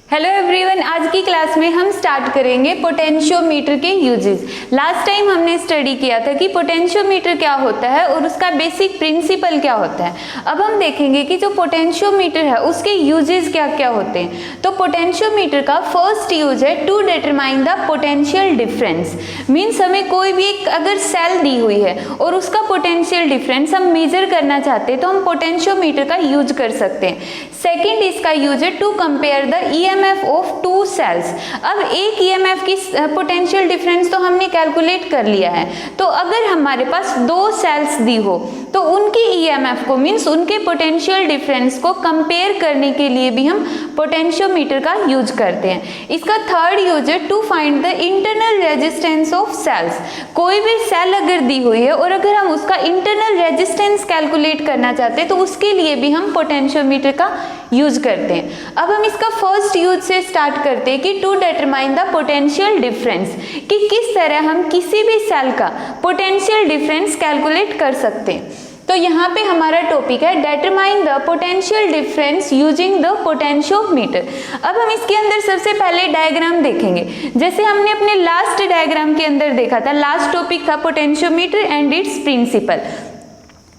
Hello everyone, आज की class में हम स्टार्ट करेंगे पोटेंशियोमीटर के यूजेस। लास्ट टाइम हमने स्टडी किया था कि पोटेंशियोमीटर क्या होता है और उसका बेसिक प्रिंसिपल क्या होता है। अब हम देखेंगे कि जो पोटेंशियोमीटर है उसके यूजेस क्या क्या होते हैं। तो पोटेंशियोमीटर का फर्स्ट यूज है to determine the potential difference. Means हमें कोई भी एक अगर सेल दी हुई है और उसका पोटेंशियल डिफरेंस हम मेजर करना चाहते हैं तो हम पोटेंशियोमीटर का यूज कर सकते हैं। सेकेंड इसका यूज है to compare the EMF of two cells. अब एक EMF की पोटेंशियल डिफरेंस तो हमने कैलकुलेट कर लिया है, तो अगर हमारे पास दो सेल्स दी हो तो उनकी EMF को मीन्स उनके पोटेंशियल डिफरेंस को कंपेयर करने के लिए भी हम पोटेंशियोमीटर का यूज करते हैं। इसका थर्ड यूज है to find the internal resistance of cells. कोई भी सेल अगर दी हुई है और अगर हम उसका इंटरनल रेजिस्टेंस कैलकुलेट करना चाहते हैं तो उसके लिए भी हम पोटेंशियोमीटर का यूज करते हैं। अब हम इसका फर्स्ट यूज से स्टार्ट करते हैं कि to determine the potential difference, कि किस तरह हम किसी भी सेल का पोटेंशियल डिफरेंस कैलकुलेट कर सकते हैं। तो यहाँ पे हमारा टॉपिक है determine the potential difference using the potentiometer. अब हम इसके अंदर सबसे पहले डायग्राम देखेंगे, जैसे हमने अपने लास्ट डायग्राम के अंदर देखा था। लास्ट टॉपिक था पोटेंशियोमीटर एंड इट्स प्रिंसिपल।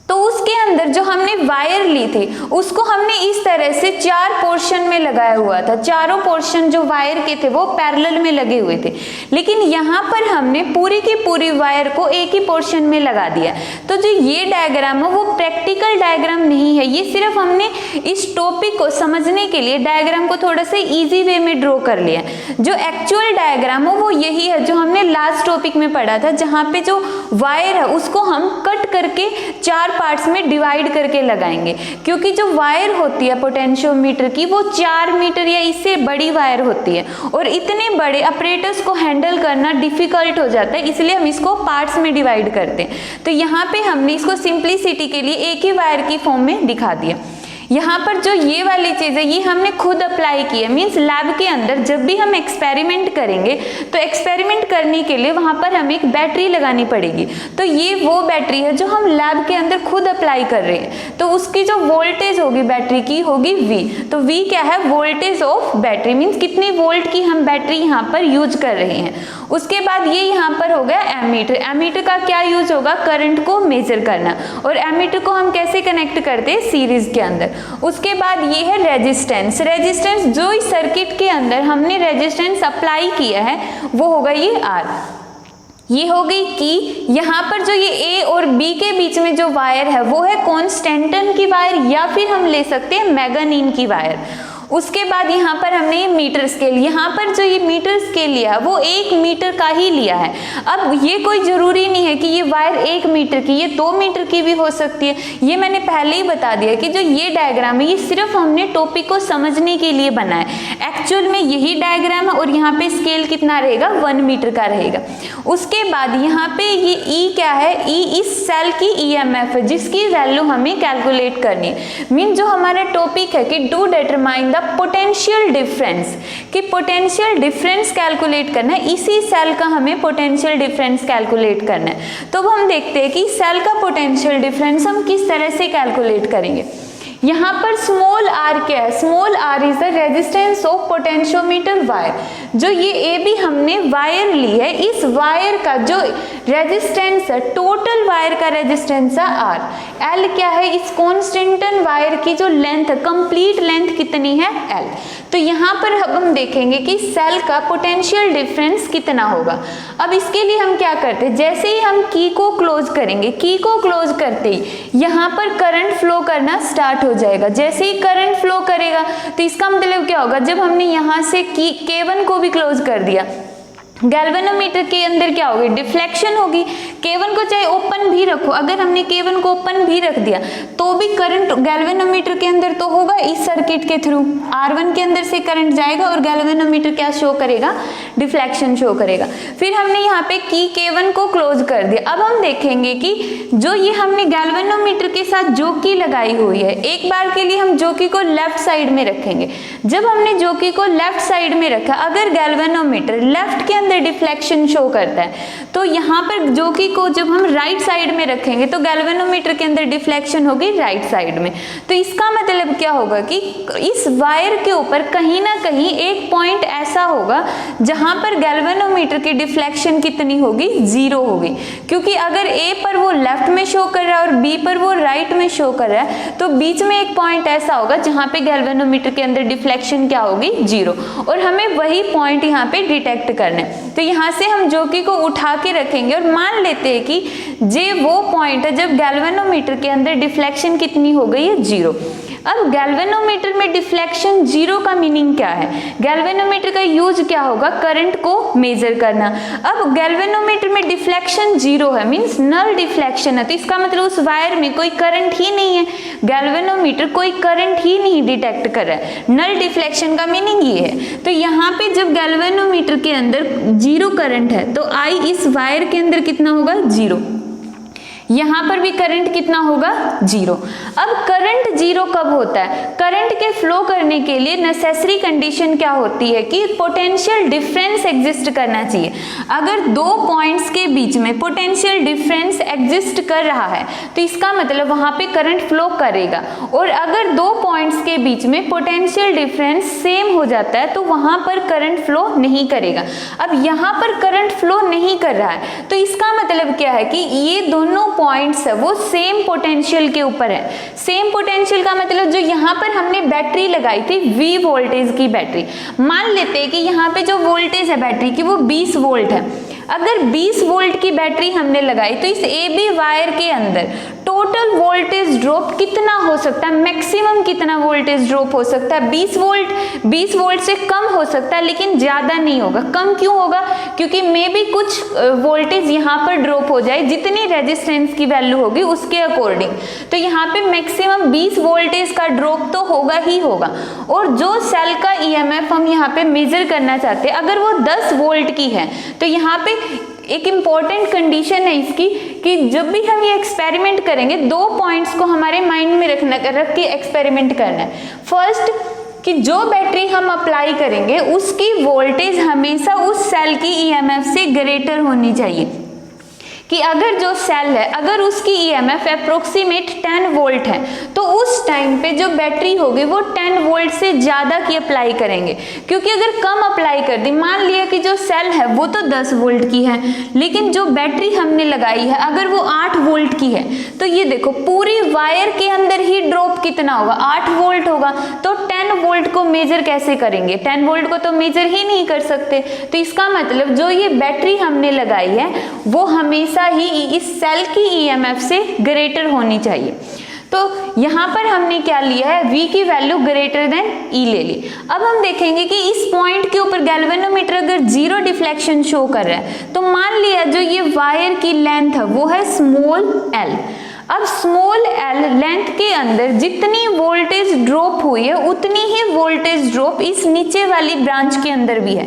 तो उसके अंदर जो हमने वायर ली थी उसको हमने इस तरह से चार पोर्शन में लगाया हुआ था। चारों पोर्शन जो वायर के थे वो पैरेलल में लगे हुए थे, लेकिन यहाँ पर हमने पूरी की पूरी वायर को एक ही पोर्शन में लगा दिया। तो जो ये डायग्राम है वो प्रैक्टिकल डायग्राम नहीं है, ये सिर्फ हमने इस टॉपिक को समझने के लिए डायग्राम को थोड़ा सा इजी वे में ड्रॉ कर लिया। जो एक्चुअल डायग्राम है वो यही है जो हमने लास्ट टॉपिक में पढ़ा था, जहाँ पे जो वायर है उसको हम कट करके चार पार्ट्स में डिवाइड करके लगाएंगे, क्योंकि जो वायर होती है पोटेंशियोमीटर की वो 4 मीटर या इससे बड़ी वायर होती है और इतने बड़े ऑपरेटर्स को हैंडल करना डिफिकल्ट हो जाता है, इसलिए हम इसको पार्ट्स में डिवाइड करते हैं। तो यहाँ पे हमने इसको सिंप्लिसिटी के लिए एक ही वायर की फॉर्म में दिखा दिया। यहाँ पर जो ये वाली चीज़ है ये हमने खुद अप्लाई की है। मीन्स लैब के अंदर जब भी हम एक्सपेरिमेंट करेंगे तो एक्सपेरिमेंट करने के लिए वहाँ पर हमें एक बैटरी लगानी पड़ेगी। तो ये वो बैटरी है जो हम लैब के अंदर खुद अप्लाई कर रहे हैं। तो उसकी जो वोल्टेज होगी बैटरी की होगी V। तो V क्या है? Voltage of battery. मीन्स कितनी वोल्ट की हम बैटरी यहाँ पर यूज कर रहे हैं। उसके बाद ये यहाँ पर हो गया एमीटर। एमीटर का क्या यूज होगा? करंट को मेजर करना। और एमीटर को हम कैसे कनेक्ट करते हैं? सीरीज के अंदर। उसके बाद ये है रेजिस्टेंस। रेजिस्टेंस जो इस सर्किट के अंदर हमने रेजिस्टेंस अप्लाई किया है वो होगा ये R। ये हो गई की। यहाँ पर जो ये A और B के बीच में जो वायर है वो है कॉन्स्टेंटन की वायर या फिर हम ले सकते हैं मैगनीन की वायर। उसके बाद यहाँ पर हमने ये मीटर स्केल, यहाँ पर जो ये मीटर स्केल लिया है वो 1 मीटर का ही लिया है। अब ये कोई ज़रूरी नहीं है कि ये वायर 1 मीटर की, ये 2 मीटर की भी हो सकती है। ये मैंने पहले ही बता दिया कि जो ये डायग्राम है ये सिर्फ हमने टॉपिक को समझने के लिए बना है। एक्चुअल में यही डायग्राम है और यहाँ पे स्केल कितना रहेगा? 1 मीटर का रहेगा। उसके बाद यहाँ पे ये E क्या है? E इस सेल की EMF है जिसकी वैल्यू हमें कैलकुलेट करनी है। मीन जो हमारा टॉपिक है कि टू डिटरमाइन पोटेंशियल डिफरेंस, कि पोटेंशियल डिफरेंस कैलकुलेट करना है, इसी सेल का हमें पोटेंशियल डिफरेंस कैलकुलेट करना है। तो अब हम देखते हैं कि सेल का पोटेंशियल डिफरेंस हम किस तरह से कैलकुलेट करेंगे। यहाँ पर स्मॉल r क्या है? Small r is the resistance of potentiometer wire. जो ये ए बी हमने वायर ली है, इस वायर का जो रेजिस्टेंस है, टोटल वायर का रेजिस्टेंस है R। L क्या है? इस कॉन्स्टेंटन वायर की जो लेंथ है, कंप्लीट लेंथ कितनी है? L। तो यहाँ पर अब हम देखेंगे कि सेल का पोटेंशियल डिफरेंस कितना होगा। अब इसके लिए हम क्या करते हैं, जैसे ही हम की को क्लोज करेंगे, की को क्लोज करते ही यहाँ पर करंट फ्लो करना स्टार्ट हो जाएगा। जैसे ही करंट फ्लो करेगा तो इसका मतलब क्या होगा? जब हमने यहाँ से की K1 को भी क्लोज कर दिया, गैल्वेनोमीटर के अंदर क्या होगी? डिफ्लेक्शन होगी। K1 को चाहे ओपन भी रखो, अगर हमने K1 को ओपन भी रख दिया तो भी करंट गैल्वेनोमीटर के अंदर तो होगा इस सर्किट के थ्रू। R1 के अंदर से करंट जाएगा और गैल्वेनोमीटर क्या शो करेगा? डिफ्लेक्शन शो करेगा। फिर हमने यहाँ पे की K1 को क्लोज कर दिया। अब हम देखेंगे कि जो ये हमने गैल्वेनोमीटर के साथ जोकी लगाई हुई है, एक बार के लिए हम जोकी को लेफ्ट साइड में रखेंगे। जब हमने जोकी को लेफ्ट साइड में रखा, अगर गैल्वेनोमीटर लेफ्ट के अंदर डिफ्लेक्शन शो करता है तो यहाँ पर ज्योति को जब हम राइट साइड में रखेंगे तो गैल्वेनोमीटर के अंदर डिफ्लेक्शन होगी राइट साइड में। तो इसका मतलब क्या होगा कि इस वायर के ऊपर कहीं ना कहीं एक पॉइंट ऐसा होगा जहां पर गैल्वेनोमीटर की डिफ्लेक्शन कितनी होगी, 0 होगी, क्योंकि अगर ए पर वो लेफ्ट में शो कर रहा है और बी पर वो राइट में शो कर रहा है तो बीच में एक पॉइंट ऐसा होगा जहां पे गैल्वेनोमीटर के अंदर डिफ्लेक्शन क्या होगी, 0, और हमें वही पॉइंट यहाँ पे डिटेक्ट करना है। तो यहाँ से हम ज्योति को उठा के रखेंगे और मान लेते हैं कि जे वो पॉइंट है जब गैल्वेनोमीटर के अंदर डिफ्लेक्शन कितनी हो गई है, 0। अब गैल्वेनोमीटर में डिफ्लेक्शन 0 का मीनिंग क्या है, गैल्वेनोमीटर का यूज क्या होगा, करंट को मेजर करना। अब गैल्वेनोमीटर में डिफ्लेक्शन 0 है, मींस नल डिफ्लेक्शन है, तो इसका मतलब उस वायर में कोई करंट ही नहीं है, गैल्वेनोमीटर कोई करंट ही नहीं डिटेक्ट कर रहा है। नल डिफ्लेक्शन का मीनिंग ये है। तो यहाँ पे जब गैल्वेनोमीटर के अंदर 0 करंट है तो आई इस वायर के अंदर कितना होगा, 0। यहाँ पर भी करंट कितना होगा, 0। अब करंट 0 कब होता है, करंट के फ्लो करने के लिए नेसेसरी कंडीशन क्या होती है कि पोटेंशियल डिफरेंस एग्जिस्ट करना चाहिए। अगर दो पॉइंट्स के बीच में पोटेंशियल डिफरेंस एग्जिस्ट कर रहा है तो इसका मतलब वहां पे करंट फ्लो करेगा, और अगर दो पॉइंट्स के बीच में पोटेंशियल डिफरेंस सेम हो जाता है तो वहां पर करंट फ्लो नहीं करेगा। अब यहाँ पर करंट फ्लो नहीं कर रहा है तो इसका मतलब क्या है कि ये दोनों पॉइंट्स है वो सेम पोटेंशियल के ऊपर है। सेम पोटेंशियल का मतलब जो यहाँ पर हमने बैटरी लगाई थी V वोल्टेज की बैटरी, मान लेते हैं कि यहाँ पे जो वोल्टेज है बैटरी की वो 20 वोल्ट है। अगर 20 वोल्ट की बैटरी हमने लगाई तो इस AB वायर के अंदर टोटल वोल्टेज ड्रॉप कितना हो सकता है, मैक्सिमम कितना वोल्टेज ड्रॉप हो सकता है, 20 वोल्ट से कम हो सकता है, लेकिन ज्यादा नहीं होगा। कम क्यों होगा, क्योंकि मे बी कुछ वोल्टेज यहाँ पर ड्रॉप हो जाए, जितनी रेजिस्टेंस की वैल्यू होगी उसके अकॉर्डिंग। तो यहाँ पे मैक्सिमम 20 वोल्टेज का ड्रॉप तो होगा ही होगा। और जो सेल का EMF हम यहाँ पे मेजर करना चाहते हैं अगर वो 10 वोल्ट की है तो यहाँ पे एक इम्पॉर्टेंट कंडीशन है इसकी कि जब भी हम ये एक्सपेरिमेंट करेंगे दो पॉइंट्स को हमारे माइंड में रख के एक्सपेरिमेंट करना है। फर्स्ट कि जो बैटरी हम अप्लाई करेंगे उसकी वोल्टेज हमेशा उस सेल की EMF से ग्रेटर होनी चाहिए, कि अगर जो सेल है अगर उसकी EMF अप्रोक्सीमेट 10 वोल्ट है तो उस टाइम पे जो बैटरी होगी वो 10 वोल्ट से ज़्यादा की अप्लाई करेंगे। क्योंकि अगर कम अप्लाई कर दी, मान लिया कि जो सेल है वो तो 10 वोल्ट की है लेकिन जो बैटरी हमने लगाई है अगर वो 8 वोल्ट की है तो ये देखो पूरी वायर के अंदर ही ड्रॉप कितना होगा, 8 वोल्ट होगा। तो 10 वोल्ट को मेजर कैसे करेंगे, 10 वोल्ट को तो मेजर ही नहीं कर सकते। तो इसका मतलब जो ये बैटरी हमने लगाई है वो हमेशा ही इस सेल की EMF से ग्रेटर होनी चाहिए। तो यहाँ पर हमने क्या लिया है, V की वैल्यू ग्रेटर देन E ले ली। अब हम देखेंगे कि इस पॉइंट के ऊपर गैल्वेनोमीटर अगर 0 डिफ्लेक्शन शो कर रहा है तो मान लिया जो ये वायर की लेंथ है वो है स्मॉल l। अब स्मॉल l लेंथ के अंदर जितनी वोल्टेज ड्रॉप हुई है उतनी ही वोल्टेज ड्रॉप इस नीचे वाली ब्रांच के अंदर भी है,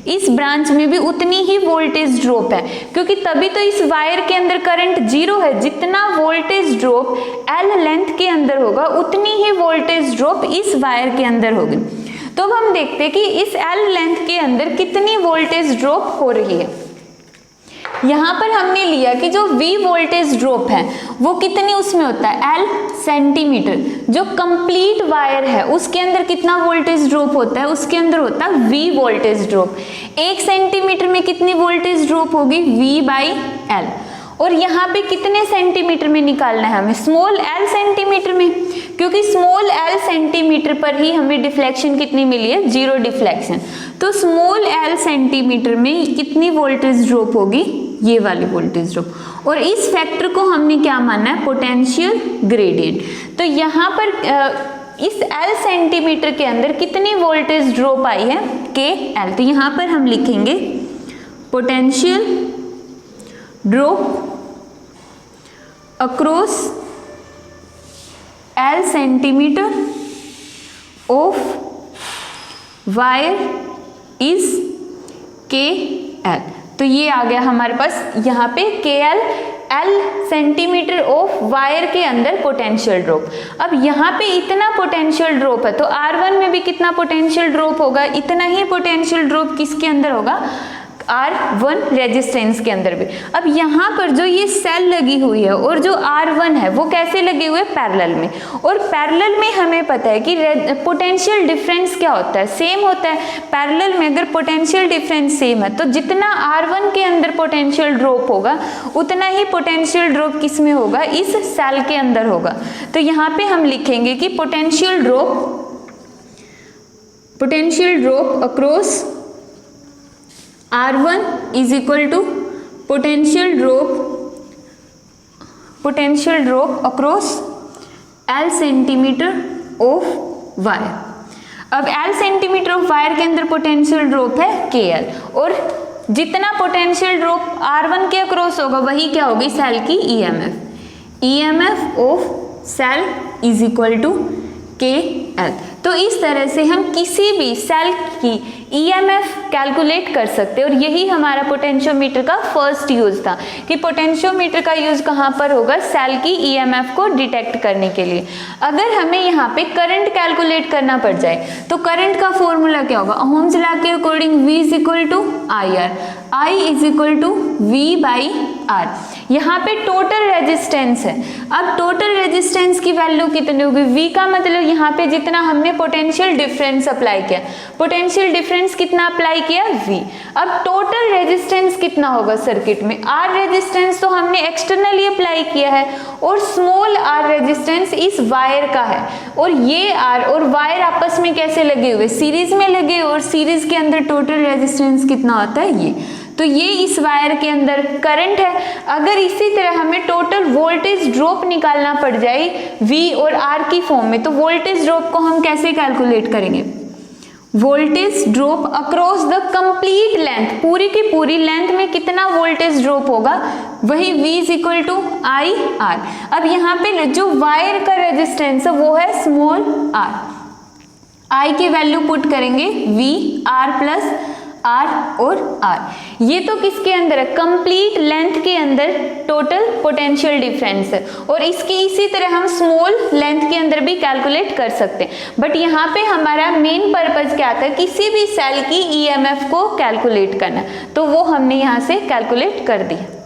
इस ब्रांच में भी उतनी ही वोल्टेज ड्रॉप है, क्योंकि तभी तो इस वायर के अंदर करंट 0 है। जितना वोल्टेज ड्रॉप L लेंथ के अंदर होगा उतनी ही वोल्टेज ड्रॉप इस वायर के अंदर होगी। तो अब हम देखते हैं कि इस L लेंथ के अंदर कितनी वोल्टेज ड्रॉप हो रही है। यहाँ पर हमने लिया कि जो V वोल्टेज ड्रॉप है वो कितनी उसमें होता है, L सेंटीमीटर। जो कंप्लीट वायर है उसके अंदर कितना वोल्टेज ड्रॉप होता है, उसके अंदर होता है V वोल्टेज ड्रॉप। 1 सेंटीमीटर में कितनी वोल्टेज ड्रॉप होगी, V/L। और यहाँ पे कितने सेंटीमीटर में निकालना है हमें, स्मॉल l सेंटीमीटर में, क्योंकि स्मॉल l सेंटीमीटर पर ही हमें डिफ्लेक्शन कितनी मिली है, 0 डिफ्लेक्शन। तो स्मॉल l सेंटीमीटर में कितनी वोल्टेज ड्रॉप होगी, ये वाली वोल्टेज ड्रॉप। और इस फैक्टर को हमने क्या माना है, पोटेंशियल ग्रेडियंट। तो यहाँ पर इस L सेंटीमीटर के अंदर कितनी वोल्टेज ड्रॉप आई है, KL। तो यहाँ पर हम लिखेंगे potential drop across L centimetre of wire is KL। तो ये आ गया हमारे पास यहाँ पे KL, L centimetre of wire के अंदर पोटेंशियल ड्रॉप। अब यहाँ पे इतना पोटेंशियल ड्रॉप है तो R1 में भी कितना पोटेंशियल ड्रॉप होगा, इतना ही पोटेंशियल ड्रॉप किसके अंदर होगा, R1 रेजिस्टेंस के अंदर भी। अब यहाँ पर जो ये सेल लगी हुई है और जो R1 है वो कैसे लगे हुए, पैरेलल में। और पैरेलल में हमें पता है कि पोटेंशियल डिफरेंस क्या होता है, सेम होता है। पैरेलल में अगर पोटेंशियल डिफरेंस सेम है तो जितना R1 के अंदर पोटेंशियल ड्रॉप होगा उतना ही पोटेंशियल ड्रॉप किस में होगा, इस सेल के अंदर होगा। तो यहाँ पे हम लिखेंगे कि potential drop across R1 is equal to potential drop across L centimetre of wire. अब L सेंटीमीटर ऑफ वायर के अंदर पोटेंशियल ड्रॉप है KL, और जितना पोटेंशियल ड्रॉप R1 के अक्रॉस होगा वही क्या होगी, सेल की EMF of cell is equal to KL। तो इस तरह से हम किसी भी सेल की EMF कैलकुलेट कर सकते हैं, और यही हमारा पोटेंशियोमीटर का फर्स्ट यूज था कि पोटेंशियोमीटर का यूज कहाँ पर होगा, सेल की EMF को डिटेक्ट करने के लिए। अगर हमें यहाँ पे करंट कैलकुलेट करना पड़ जाए तो करंट का फॉर्मूला क्या होगा, ओहम्स लॉ के according V is equal to IR, I is equal to V by R। यहाँ पे टोटल रेजिस्टेंस है। अब टोटल रेजिस्टेंस की वैल्यू कितनी होगी, V का मतलब यहाँ पे जितना हमने पोटेंशियल डिफरेंस अप्लाई किया, पोटेंशियल डिफरेंस कितना अप्लाई किया, V। अब टोटल रेजिस्टेंस कितना होगा सर्किट में, R रेजिस्टेंस तो हमने एक्सटर्नली अप्लाई किया है, और स्मॉल r रेजिस्टेंस इस वायर का है, और ये R और वायर आपस में कैसे लगे हुए, सीरीज में लगे, और सीरीज के अंदर टोटल रेजिस्टेंस कितना होता है, ये। तो ये इस वायर के अंदर करंट है। अगर इसी तरह हमें टोटल वोल्टेज ड्रॉप निकालना पड़ जाए V और R की फॉर्म में, तो वोल्टेज ड्रॉप को हम कैसे कैलकुलेट करेंगे, voltage drop across the complete length, पूरी की पूरी लेंथ में कितना वोल्टेज ड्रॉप होगा, वही V is equal to IR। अब यहाँ पे जो वायर का रेजिस्टेंस है वो है स्मॉल r, I की वैल्यू पुट करेंगे V R प्लस R और R। ये तो किसके अंदर है, कंप्लीट लेंथ के अंदर टोटल पोटेंशियल डिफरेंस है, और इसकी इसी तरह हम स्मॉल लेंथ के अंदर भी कैलकुलेट कर सकते हैं। बट यहाँ पे हमारा मेन पर्पज क्या था, किसी भी सेल की EMF को कैलकुलेट करना, तो वो हमने यहाँ से कैलकुलेट कर दिया।